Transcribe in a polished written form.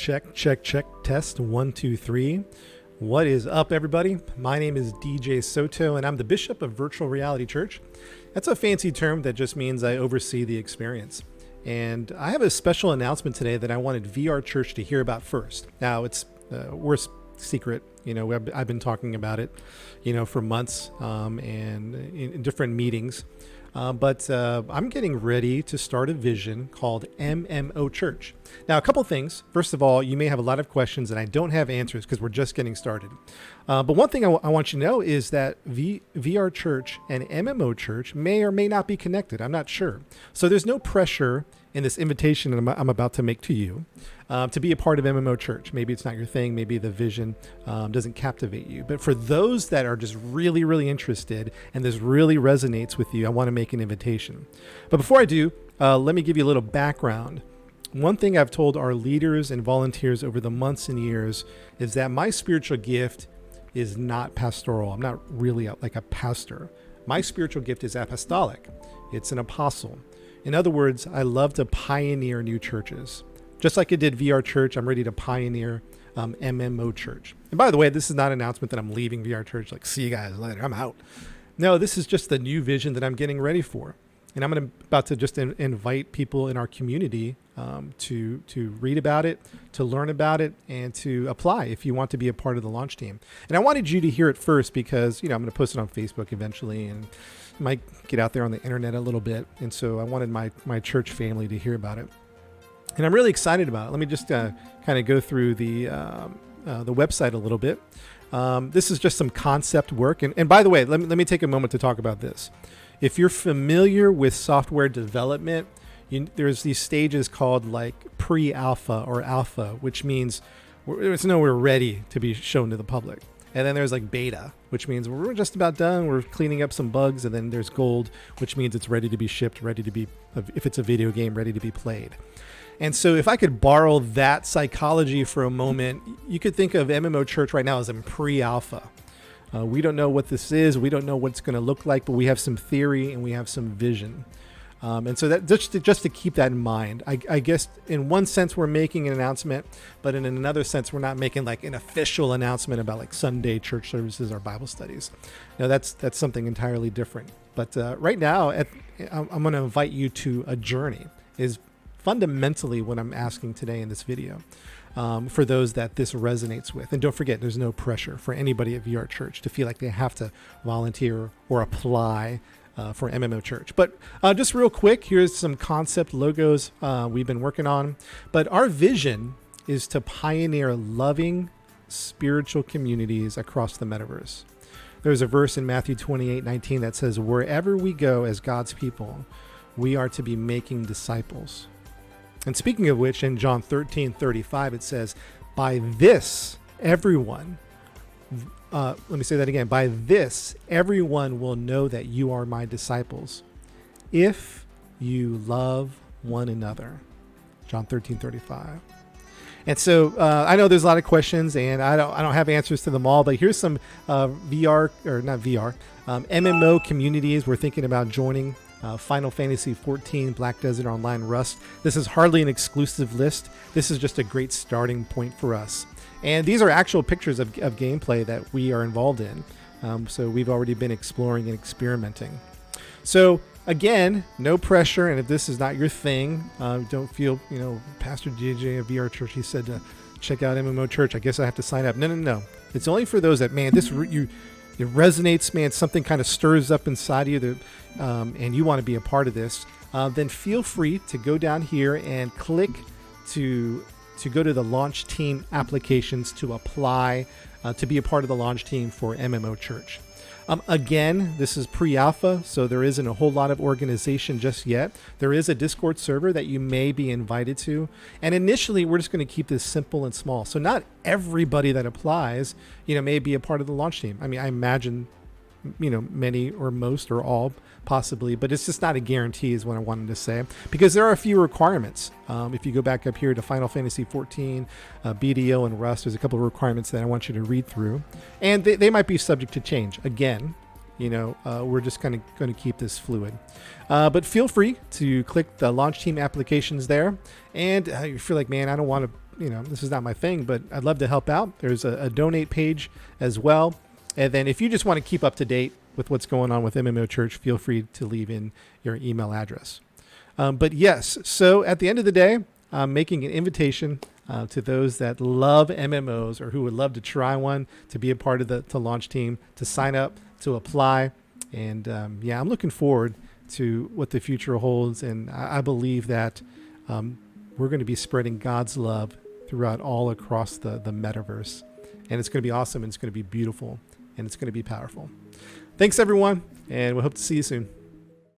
Check. Test 1, 2, 3. What is up, everybody? My name is DJ Soto, and I'm the Bishop of Virtual Reality Church. That's a fancy term that just means I oversee the experience. And I have a special announcement today that I wanted VR Church to hear about first. Now, it's worst secret. I've been talking about it, for months and in different meetings. But I'm getting ready to start a vision called mmo.church. Now, a couple things. First of all, you may have a lot of questions and I don't have answers because we're just getting started. But one thing I want you to know is that VR Church and mmo.church may or may not be connected. I'm not sure. So there's no pressure in this invitation I'm about to make to you to be a part of mmo.church. Maybe it's not your thing. Maybe the vision doesn't captivate you. But for those that are just really, really interested and this really resonates with you, I want to make an invitation. But before I do, let me give you a little background. One thing I've told our leaders and volunteers over the months and years is that my spiritual gift is not pastoral. I'm not really like a pastor. My spiritual gift is apostolic. It's an apostle. In other words, I love to pioneer new churches. Just like I did VR Church, I'm ready to pioneer mmo Church. And by the way, this is not an announcement that I'm leaving VR Church, like, see you guys later, I'm out. No, this is just the new vision that I'm getting ready for. And I'm about to just invite people in our community to read about it, to learn about it, and to apply if you want to be a part of the launch team. And I wanted you to hear it first because, I'm going to post it on Facebook eventually and might get out there on the internet a little bit. And so I wanted my church family to hear about it. And I'm really excited about it. Let me just kind of go through the website a little bit. This is just some concept work. And by the way, let me take a moment to talk about this. If you're familiar with software development, there's these stages called like pre-alpha or alpha, which means it's nowhere ready to be shown to the public. And then there's like beta, which means we're just about done. We're cleaning up some bugs. And then there's gold, which means it's ready to be shipped, ready to be, if it's a video game, ready to be played. And so if I could borrow that psychology for a moment, you could think of mmo Church right now as in pre-alpha. We don't know what this is. We don't know what it's going to look like, but we have some theory and we have some vision. And so that just to keep that in mind, I guess in one sense we're making an announcement, but in another sense we're not making like an official announcement about like Sunday church services or Bible studies. No, that's something entirely different. But right now, I'm going to invite you to a journey. Is fundamentally what I'm asking today in this video. For those that this resonates with. And don't forget, there's no pressure for anybody at VR Church to feel like they have to volunteer or apply for mmo Church. But just real quick, here's some concept logos we've been working on. But our vision is to pioneer loving spiritual communities across the metaverse. There's a verse in Matthew 28:19 that says, wherever we go as God's people, we are to be making disciples. And speaking of which, in John 13:35, it says, by this, everyone, let me say that again. By this, everyone will know that you are my disciples if you love one another. John 13:35. And so I know there's a lot of questions and I don't have answers to them all, but here's some MMO communities we're thinking about joining. Final Fantasy 14, Black Desert Online, Rust. This is hardly an exclusive list. This is just a great starting point for us. And these are actual pictures of gameplay that we are involved in. So we've already been exploring and experimenting. So again, no pressure. And if this is not your thing, don't feel, Pastor DJ of VR Church, he said to check out mmo Church. I guess I have to sign up. No. It's only for those that, man, it resonates, man, something kind of stirs up inside of you and you want to be a part of this, then feel free to go down here and click to go to the launch team applications to apply to be a part of the launch team for mmo Church. Again, this is pre-alpha, so there isn't a whole lot of organization just yet. There is a Discord server that you may be invited to. And initially, we're just going to keep this simple and small. So not everybody that applies, may be a part of the launch team. I mean, I imagine, many or most or all possibly, but it's just not a guarantee is what I wanted to say, because there are a few requirements. If you go back up here to Final Fantasy 14, BDO and Rust, there's a couple of requirements that I want you to read through, and they might be subject to change. Again, we're just kind of going to keep this fluid. But feel free to click the launch team applications there. And you feel like, man, I don't want to this is not my thing, but I'd love to help out. There's a donate page as well. And then if you just want to keep up to date with what's going on with MMO Church, feel free to leave in your email address. But yes, so at the end of the day, I'm making an invitation to those that love MMOs or who would love to try one, to be a part of the launch team, to sign up, to apply. And I'm looking forward to what the future holds. And I believe that we're going to be spreading God's love throughout all across the metaverse. And it's going to be awesome, and it's going to be beautiful, and it's going to be powerful. Thanks, everyone, and we hope to see you soon.